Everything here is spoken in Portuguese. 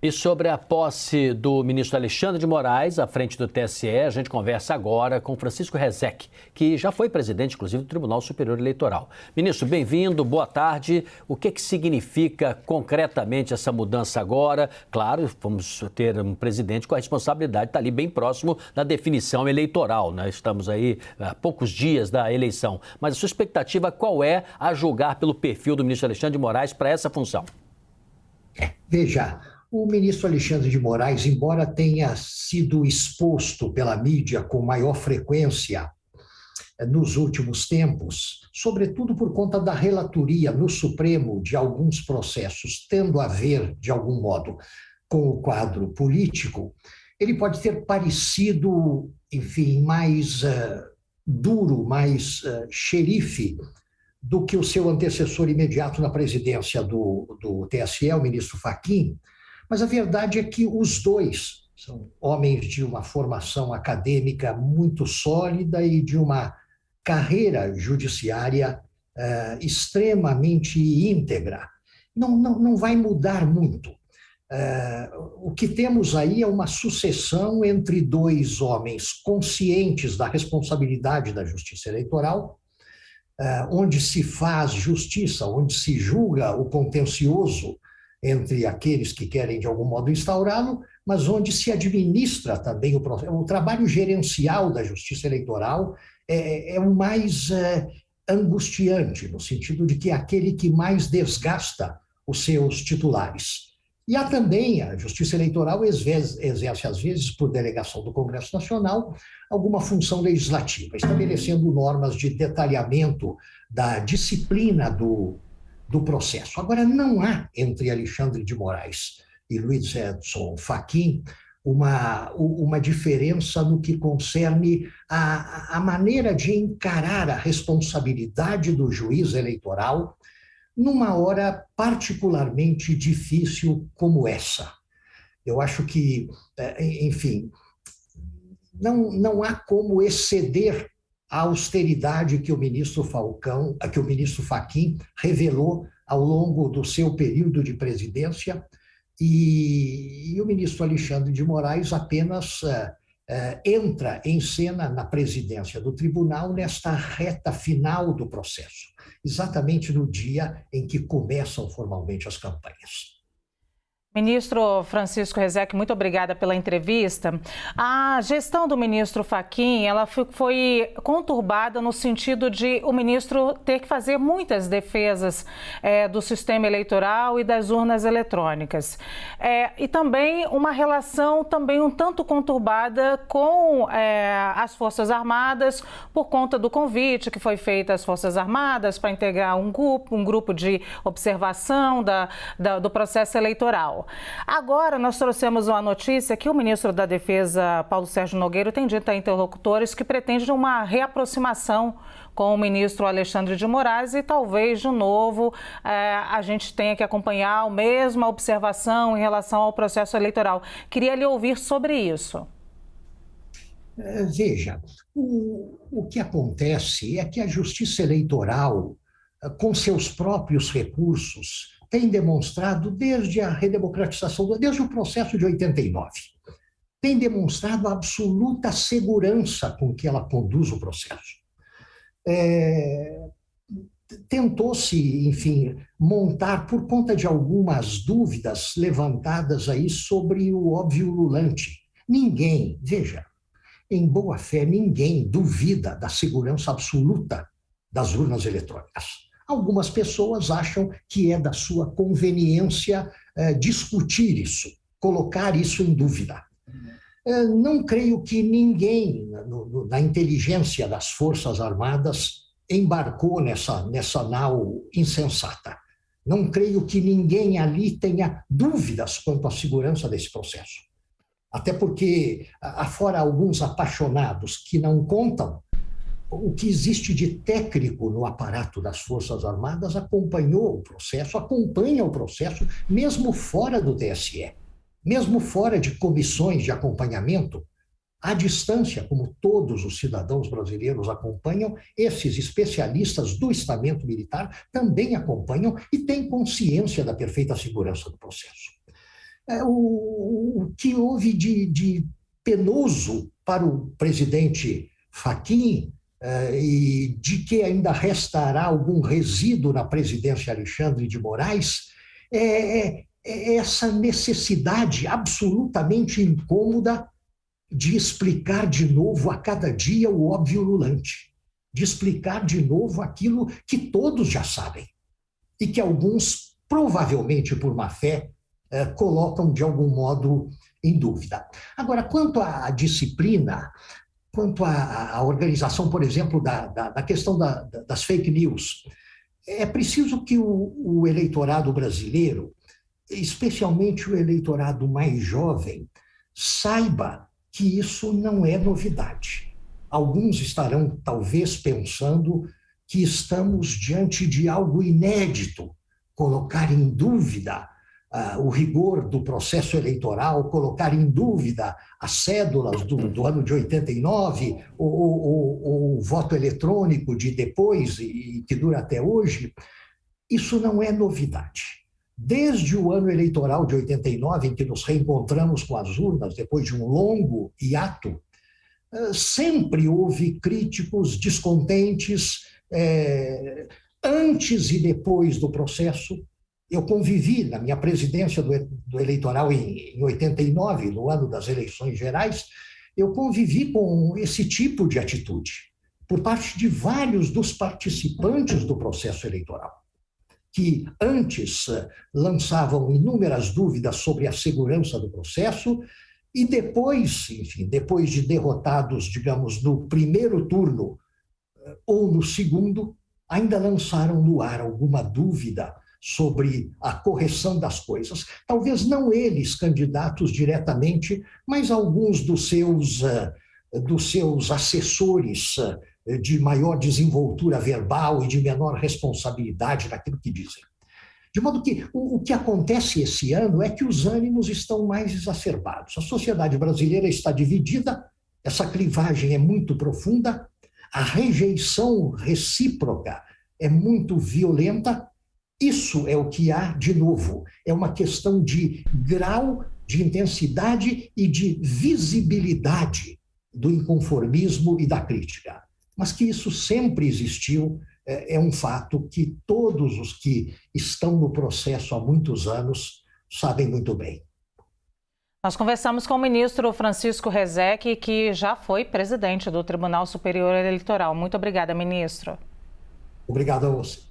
E sobre a posse do ministro Alexandre de Moraes, à frente do TSE, a gente conversa agora com Francisco Rezec, que já foi presidente, inclusive, do Tribunal Superior Eleitoral. Ministro, bem-vindo, boa tarde. O que significa concretamente essa mudança agora? Claro, vamos ter um presidente com a responsabilidade de estar ali bem próximo da definição eleitoral, né? Estamos aí a poucos dias da eleição. Mas a sua expectativa qual é, a julgar pelo perfil do ministro Alexandre de Moraes para essa função? Veja, o ministro Alexandre de Moraes, embora tenha sido exposto pela mídia com maior frequência nos últimos tempos, sobretudo por conta da relatoria no Supremo de alguns processos, tendo a ver, de algum modo, com o quadro político, ele pode ter parecido, enfim, mais duro, mais xerife do que o seu antecessor imediato na presidência do TSE, o ministro Fachin. Mas a verdade é que os dois são homens de uma formação acadêmica muito sólida e de uma carreira judiciária extremamente íntegra. Não vai mudar muito. O que temos aí é uma sucessão entre dois homens conscientes da responsabilidade da justiça eleitoral, onde se faz justiça, onde se julga o contencioso entre aqueles que querem, de algum modo, instaurá-lo, mas onde se administra também o processo. O trabalho gerencial da justiça eleitoral é o mais angustiante, no sentido de que é aquele que mais desgasta os seus titulares. E há também, a justiça eleitoral exerce, às vezes, por delegação do Congresso Nacional, alguma função legislativa, estabelecendo normas de detalhamento da disciplina do processo. Agora, não há entre Alexandre de Moraes e Luiz Edson Fachin uma diferença no que concerne a maneira de encarar a responsabilidade do juiz eleitoral numa hora particularmente difícil como essa. Eu acho que, enfim, não há como exceder a austeridade que o ministro Fachin revelou ao longo do seu período de presidência, e o ministro Alexandre de Moraes apenas entra em cena na presidência do tribunal nesta reta final do processo, exatamente no dia em que começam formalmente as campanhas. Ministro Francisco Rezec, muito obrigada pela entrevista. A gestão do ministro Fachin, ela foi conturbada no sentido de o ministro ter que fazer muitas defesas do sistema eleitoral e das urnas eletrônicas. E também uma relação também um tanto conturbada com as Forças Armadas por conta do convite que foi feito às Forças Armadas para integrar um grupo de observação do processo eleitoral. Agora, nós trouxemos uma notícia que o ministro da Defesa, Paulo Sérgio Nogueira, tem dito a interlocutores que pretende uma reaproximação com o ministro Alexandre de Moraes e talvez, de novo, a gente tenha que acompanhar a mesma observação em relação ao processo eleitoral. Queria lhe ouvir sobre isso. Veja, o que acontece é que a Justiça Eleitoral, com seus próprios recursos, tem demonstrado desde a redemocratização, desde o processo de 89, tem demonstrado a absoluta segurança com que ela conduz o processo. Tentou-se, enfim, montar, por conta de algumas dúvidas levantadas aí sobre o óbvio ululante. Ninguém, veja, em boa fé, ninguém duvida da segurança absoluta das urnas eletrônicas. Algumas pessoas acham que é da sua conveniência discutir isso, colocar isso em dúvida. Não creio que ninguém na inteligência das Forças Armadas embarcou nessa nau insensata. Não creio que ninguém ali tenha dúvidas quanto à segurança desse processo. Até porque, afora alguns apaixonados que não contam, o que existe de técnico no aparato das Forças Armadas acompanha o processo, mesmo fora do TSE, mesmo fora de comissões de acompanhamento, à distância, como todos os cidadãos brasileiros acompanham, esses especialistas do estamento militar também acompanham e têm consciência da perfeita segurança do processo. O que houve de penoso para o presidente Fachin e de que ainda restará algum resíduo na presidência Alexandre de Moraes é essa necessidade absolutamente incômoda de explicar de novo a cada dia o óbvio ululante, de explicar de novo aquilo que todos já sabem e que alguns, provavelmente por má fé, colocam de algum modo em dúvida. Agora, quanto à disciplina, quanto à organização, por exemplo, da questão das fake news, é preciso que o eleitorado brasileiro, especialmente o eleitorado mais jovem, saiba que isso não é novidade. Alguns estarão, talvez, pensando que estamos diante de algo inédito, colocar em dúvida o rigor do processo eleitoral, colocar em dúvida as cédulas do ano de 89, o voto eletrônico de depois e que dura até hoje. Isso não é novidade. Desde o ano eleitoral de 89, em que nos reencontramos com as urnas, depois de um longo hiato, sempre houve críticos descontentes antes e depois do processo. Eu convivi na minha presidência do eleitoral em 89, no ano das eleições gerais, eu convivi com esse tipo de atitude por parte de vários dos participantes do processo eleitoral, que antes lançavam inúmeras dúvidas sobre a segurança do processo e depois, enfim, depois de derrotados, digamos, no primeiro turno ou no segundo, ainda lançaram no ar alguma dúvida sobre a correção das coisas. Talvez não eles, candidatos diretamente, mas alguns dos seus assessores de maior desenvoltura verbal e de menor responsabilidade naquilo que dizem. De modo que o que acontece esse ano é que os ânimos estão mais exacerbados. A sociedade brasileira está dividida, essa clivagem é muito profunda, a rejeição recíproca é muito violenta. Isso é o que há de novo. É uma questão de grau, de intensidade e de visibilidade do inconformismo e da crítica. Mas que isso sempre existiu, é um fato que todos os que estão no processo há muitos anos sabem muito bem. Nós conversamos com o ministro Francisco Rezec, que já foi presidente do Tribunal Superior Eleitoral. Muito obrigada, ministro. Obrigado a você.